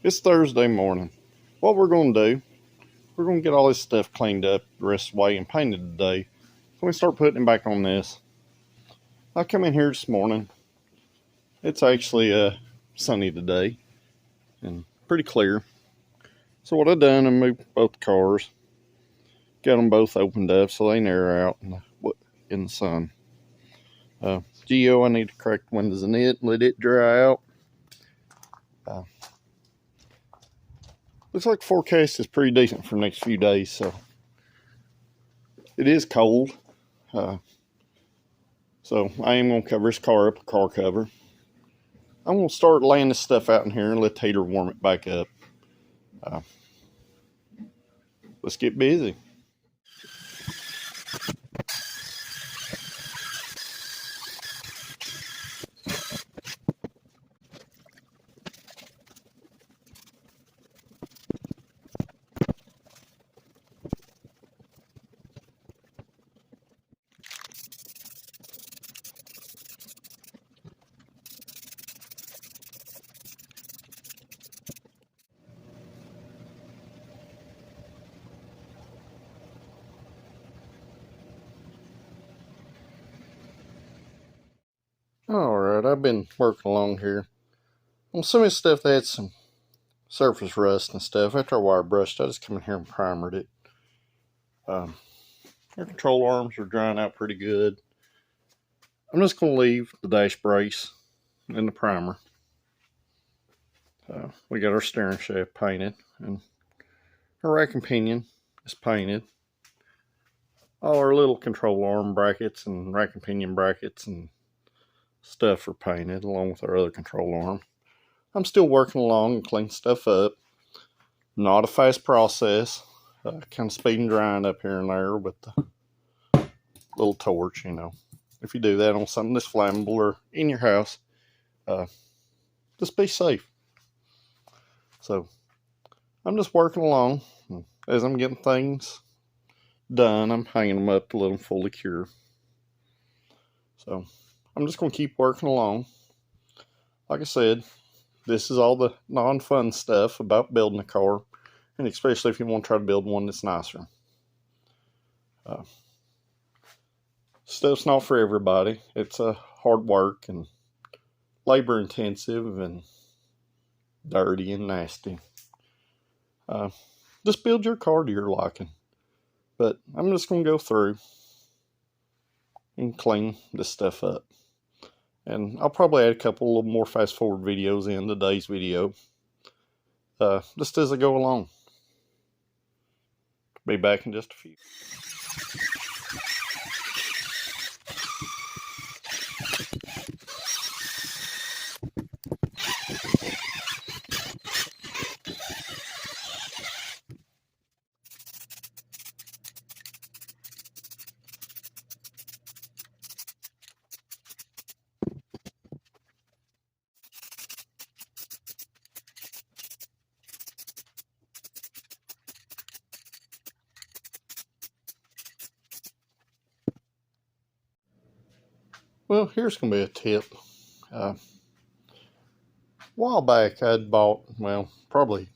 It's Thursday morning. What we're going to do, we're going to get all this stuff cleaned up the rest of the way and painted today. So we start putting it back on this. I come in here this morning. It's actually sunny today and pretty clear. So what I done, I moved both cars. Got them both opened up so they air out in the sun. Geo, I need to crack the windows in it, let it dry out. Looks like the forecast is pretty decent for the next few days, so it is cold. So I am going to cover this car up with car cover. I'm going to start laying this stuff out in here and let the heater warm it back up. Let's get busy. Alright, I've been working along here. On some of this stuff that had some surface rust and stuff, after I wire brushed, I just come in here and primered it. Our control arms are drying out pretty good. I'm just going to leave the dash brace and the primer. We got our steering shaft painted, and our rack and pinion is painted. All our little control arm brackets and rack and pinion brackets and stuff are painted along with our other control arm. I'm still working along and cleaning stuff up. Not a fast process. Kind of speed and grind up here and there with the little torch, you know. If you do that on something that's flammable or in your house, just be safe. So I'm just working along. As I'm getting things done, I'm hanging them up to let them fully cure. So I'm just going to keep working along. Like I said, this is all the non-fun stuff about building a car, and especially if you want to try to build one that's nicer. Stuff's not for everybody. It's hard work and labor intensive and dirty and nasty. Just build your car to your liking. But I'm just going to go through and clean this stuff up. And I'll probably add a couple little more fast forward videos in today's video. Just as I go along. Be back in just a few. Well, here's going to be a tip. A while back, I'd bought, well, probably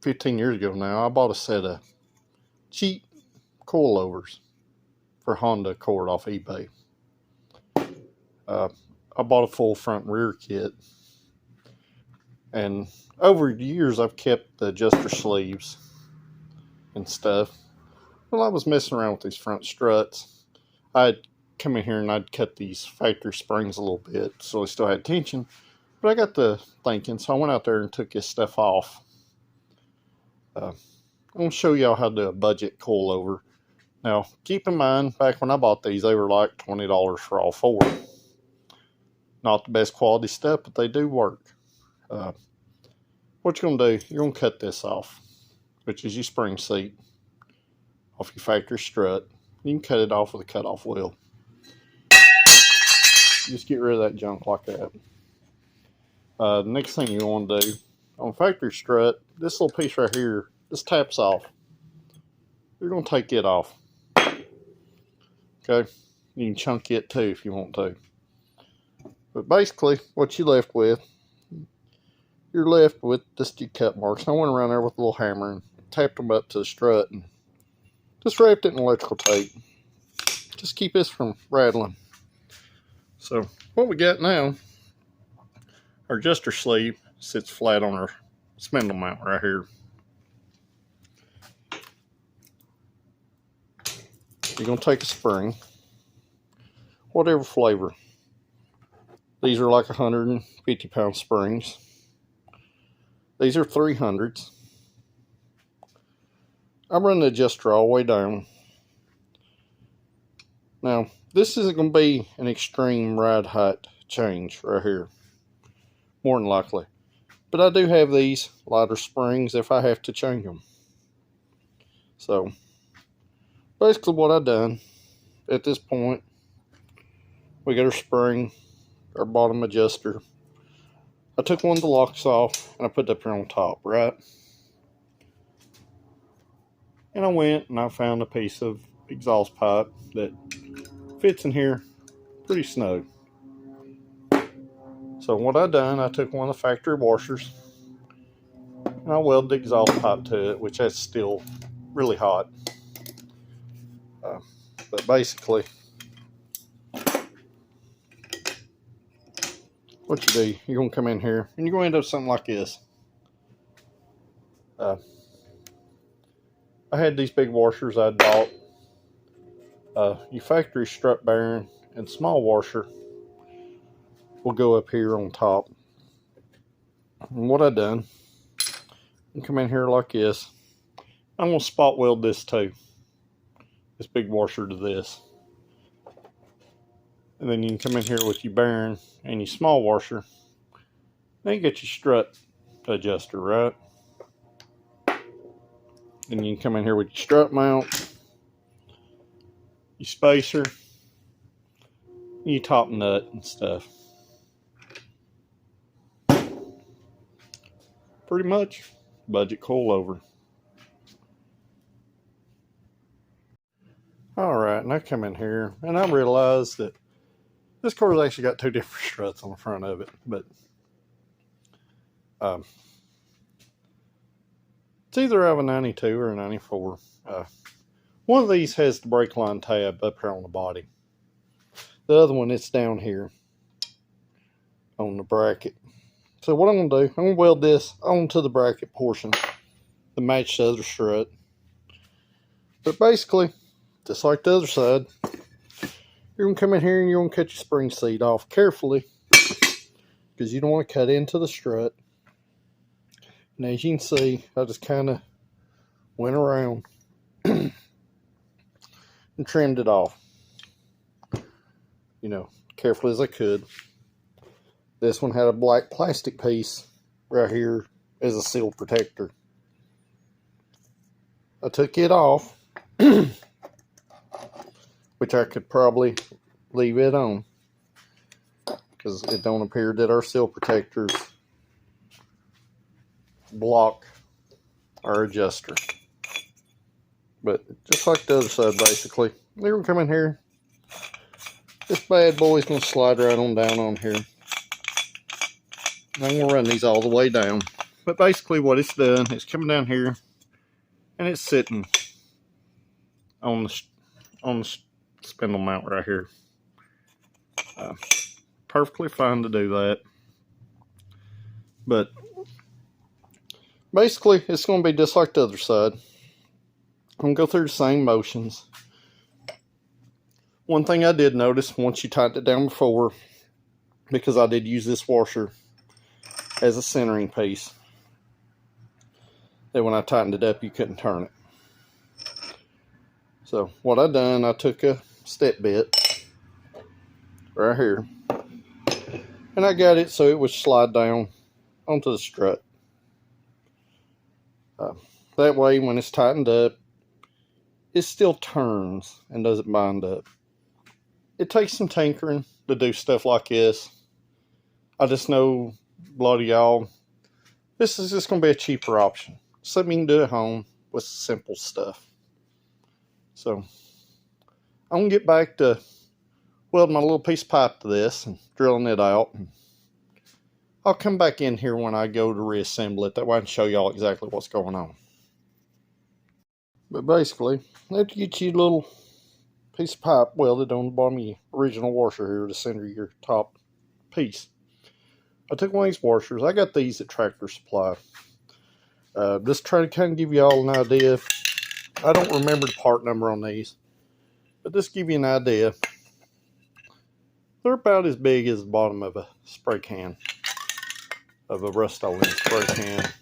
15 years ago now, I bought a set of cheap coilovers for Honda Accord off eBay. I bought a full front and rear kit. And over the years, I've kept the adjuster sleeves and stuff. Well, I was messing around with these front struts. I'd come in here and I'd cut these factory springs a little bit so they still had tension. But I got to thinking, so I went out there and took this stuff off. I'm going to show y'all how to do a budget coilover. Now, keep in mind, back when I bought these, they were like $20 for all four. Not the best quality stuff, but they do work. What you're going to do, you're going to cut this off, which is your spring seat, off your factory strut. You can cut it off with a cutoff wheel. Just get rid of that junk like that. The next thing you want to do, on factory strut, this little piece right here, this taps off. You're going to take it off. Okay? You can chunk it too if you want to. But basically, what you're left with, you're left with just your cut marks. And I went around there with a little hammer and tapped them up to the strut and just wrapped it in electrical tape. Just keep this from rattling. So what we got now, our adjuster sleeve sits flat on our spindle mount right here. You're going to take a spring, whatever flavor. These are like 150-pound springs. These are 300s. I'm running the adjuster all the way down. Now, this isn't going to be an extreme ride height change right here, more than likely. But I do have these lighter springs if I have to change them. So, basically what I've done at this point, we got our spring, our bottom adjuster. I took one of the locks off and I put it up here on top, right? And I went and I found a piece of exhaust pipe that fits in here pretty snug. So what I done, I took one of the factory washers and I welded the exhaust pipe to it, which that's still really hot. But basically, what you do, you're going to come in here and you're going to end up something like this. I had these big washers I'd bought. Your factory strut bearing and small washer will go up here on top. And what I done, you come in here like this. I'm going to spot weld this too. This big washer to this. And then you can come in here with your bearing and your small washer. Then you get your strut adjuster, right? Then you can come in here with your strut mount, your spacer, your top nut and stuff. Pretty much budget coilover. Alright, and I come in here and I realized that this car's actually got two different struts on the front of it, but it's either out of a 92 or a 94. One of these has the brake line tab up here on the body. The other one, it's down here on the bracket. So what I'm going to do, I'm going to weld this onto the bracket portion to match the other strut. But basically, just like the other side, you're going to come in here and you're going to cut your spring seat off carefully because you don't want to cut into the strut. And as you can see, I just kind of went around and trimmed it off, you know, carefully as I could. This one had a black plastic piece right here as a seal protector. I took it off, which I could probably leave it on because it don't appear that our seal protectors block our adjuster. But just like the other side, basically, you're going to come in here. This bad boy's going to slide right on down on here. I'm going to run these all the way down. But basically what it's done, it's coming down here and it's sitting on the spindle mount right here. Perfectly fine to do that. But basically it's going to be just like the other side. I'm going to go through the same motions. One thing I did notice once you tightened it down before, because I did use this washer as a centering piece, that when I tightened it up you couldn't turn it. So what I done, I took a step bit right here and I got it so it would slide down onto the strut. That way when it's tightened up, it still turns and doesn't bind up. It takes some tinkering to do stuff like this. I just know a lot of y'all, this is just going to be a cheaper option. Something you can do at home with simple stuff. So I'm going to get back to welding my little piece of pipe to this and drilling it out. And I'll come back in here when I go to reassemble it. That way I can show y'all exactly what's going on. But basically, after you get your little piece of pipe welded on the bottom of your original washer here to center your top piece. I took one of these washers. I got these at Tractor Supply. Just try to kind of give you all an idea. I don't remember the part number on these, but just give you an idea. They're about as big as the bottom of a spray can, of a Rust-Oleum spray can.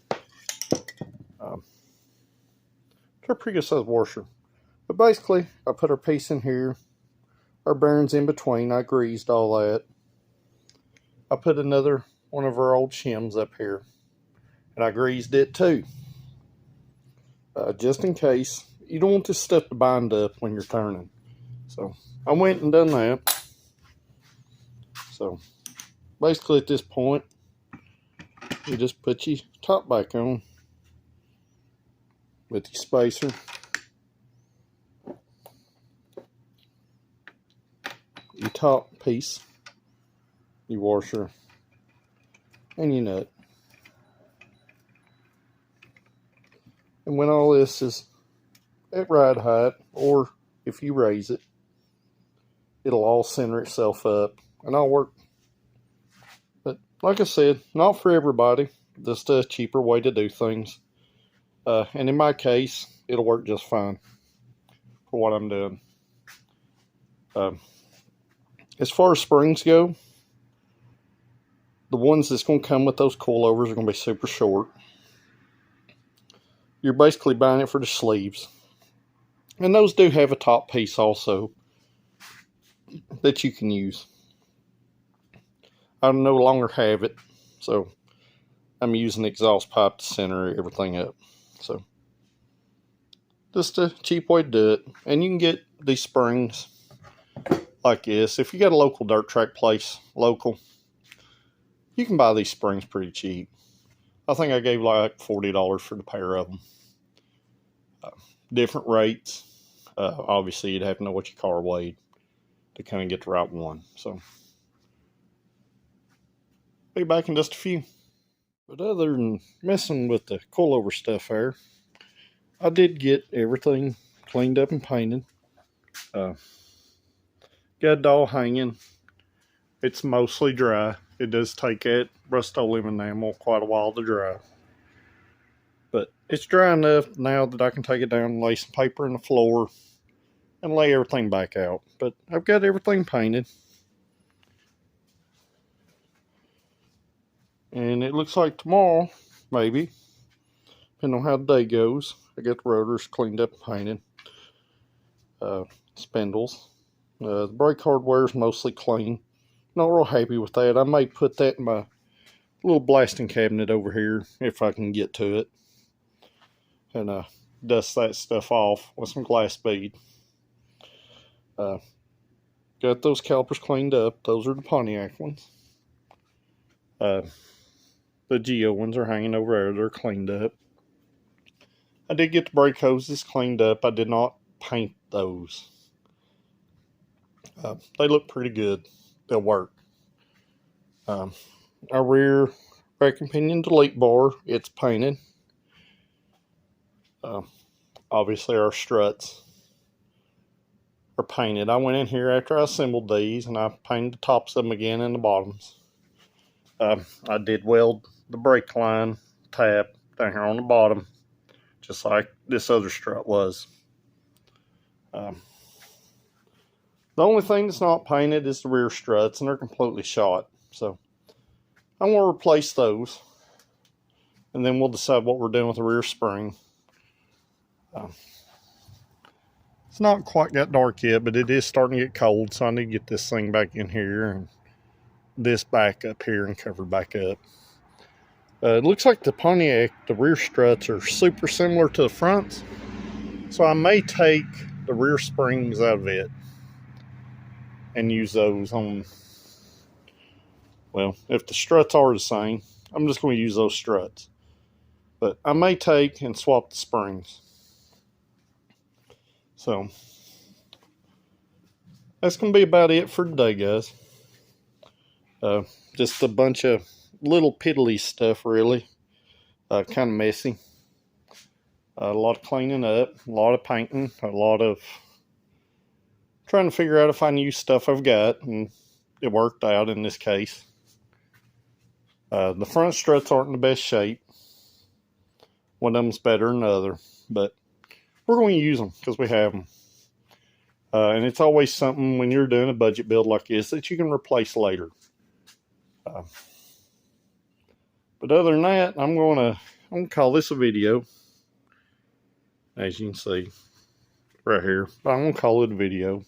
They're a pretty good sized washer. But basically, I put our piece in here, our bearings in between. I greased all that. I put another one of our old shims up here, and I greased it too, just in case. You don't want this stuff to bind up when you're turning. So I went and done that. So basically at this point, you just put your top back on with your spacer. Your top piece, your washer, and your nut. And when all this is at ride height, or if you raise it, it'll all center itself up and all work. But like I said, not for everybody. Just a cheaper way to do things. And in my case, it'll work just fine for what I'm doing. As far as springs go, the ones that's going to come with those coilovers are going to be super short. You're basically buying it for the sleeves. And those do have a top piece also that you can use. I no longer have it, so I'm using the exhaust pipe to center everything up. So just a cheap way to do it. And you can get these springs like this. If you got a local dirt track place, local, you can buy these springs pretty cheap. I think I gave like $40 for the pair of them. Different rates. Obviously, you'd have to know what your car weighed to kind of get the right one. So, be back in just a few. But other than messing with the coilover stuff there, I did get everything cleaned up and painted. Got it all hanging. It's mostly dry. It does take that Rust-Oleum enamel quite a while to dry. But it's dry enough now that I can take it down and lay some paper in the floor and lay everything back out. But I've got everything painted. And it looks like tomorrow, maybe, depending on how the day goes, I get the rotors cleaned up and painted. Spindles. The brake hardware is mostly clean. Not real happy with that. I may put that in my little blasting cabinet over here if I can get to it. And dust that stuff off with some glass bead. Got those calipers cleaned up. Those are the Pontiac ones. The Geo ones are hanging over there. They're cleaned up. I did get the brake hoses cleaned up. I did not paint those. They look pretty good. They'll work. Our rear rack and pinion delete bar, it's painted. Obviously our struts are painted. I went in here after I assembled these and I painted the tops of them again and the bottoms. I did weld the brake line tab down here on the bottom, just like this other strut was. The only thing that's not painted is the rear struts, and they're completely shot. So I'm going to replace those, and then we'll decide what we're doing with the rear spring. It's not quite got dark yet, but it is starting to get cold, so I need to get this thing back in here and this back up here and covered back up. It looks like the Pontiac, the rear struts are super similar to the fronts, so I may take the rear springs out of it and use those on, well, if the struts are the same, I'm just going to use those struts. But I may take and swap the springs. So, that's going to be about it for today, guys. Just a bunch of little piddly stuff, really. Kind of messy. A lot of cleaning up, a lot of painting, a lot of trying to figure out if I can use stuff I've got, and it worked out in this case. The front struts aren't in the best shape. One of them's better than the other, but we're going to use them because we have them. And it's always something when you're doing a budget build like this that you can replace later. But other than that, I'm going to call this a video. As you can see right here, but I'm going to call it a video.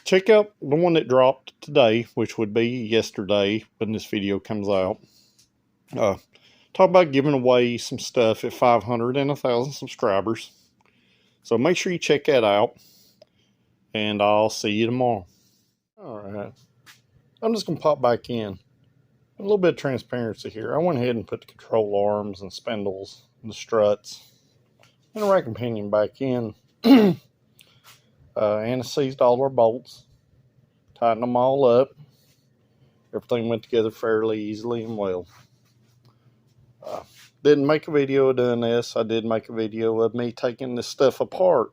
Check out the one that dropped today, which would be yesterday when this video comes out. Talk about giving away some stuff at 500 and 1,000 subscribers. So make sure you check that out, and I'll see you tomorrow. Alright, I'm just going to pop back in. A little bit of transparency here. I went ahead and put the control arms and spindles and the struts and the rack and pinion back in. And seized all our bolts, tightened them all up. Everything went together fairly easily and well. Didn't make a video of doing this. I did make a video of me taking this stuff apart.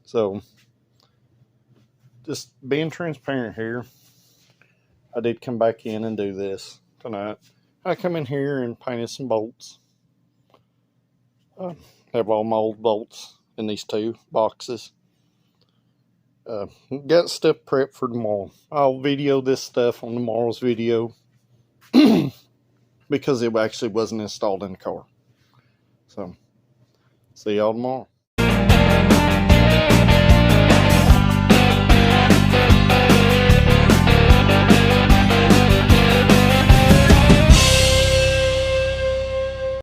So, just being transparent here, I did come back in and do this tonight. I come in here and painted some bolts. Have all my old bolts in these two boxes. Got stuff prepped for tomorrow. I'll video this stuff on tomorrow's video because it actually wasn't installed in the car. So, see y'all tomorrow.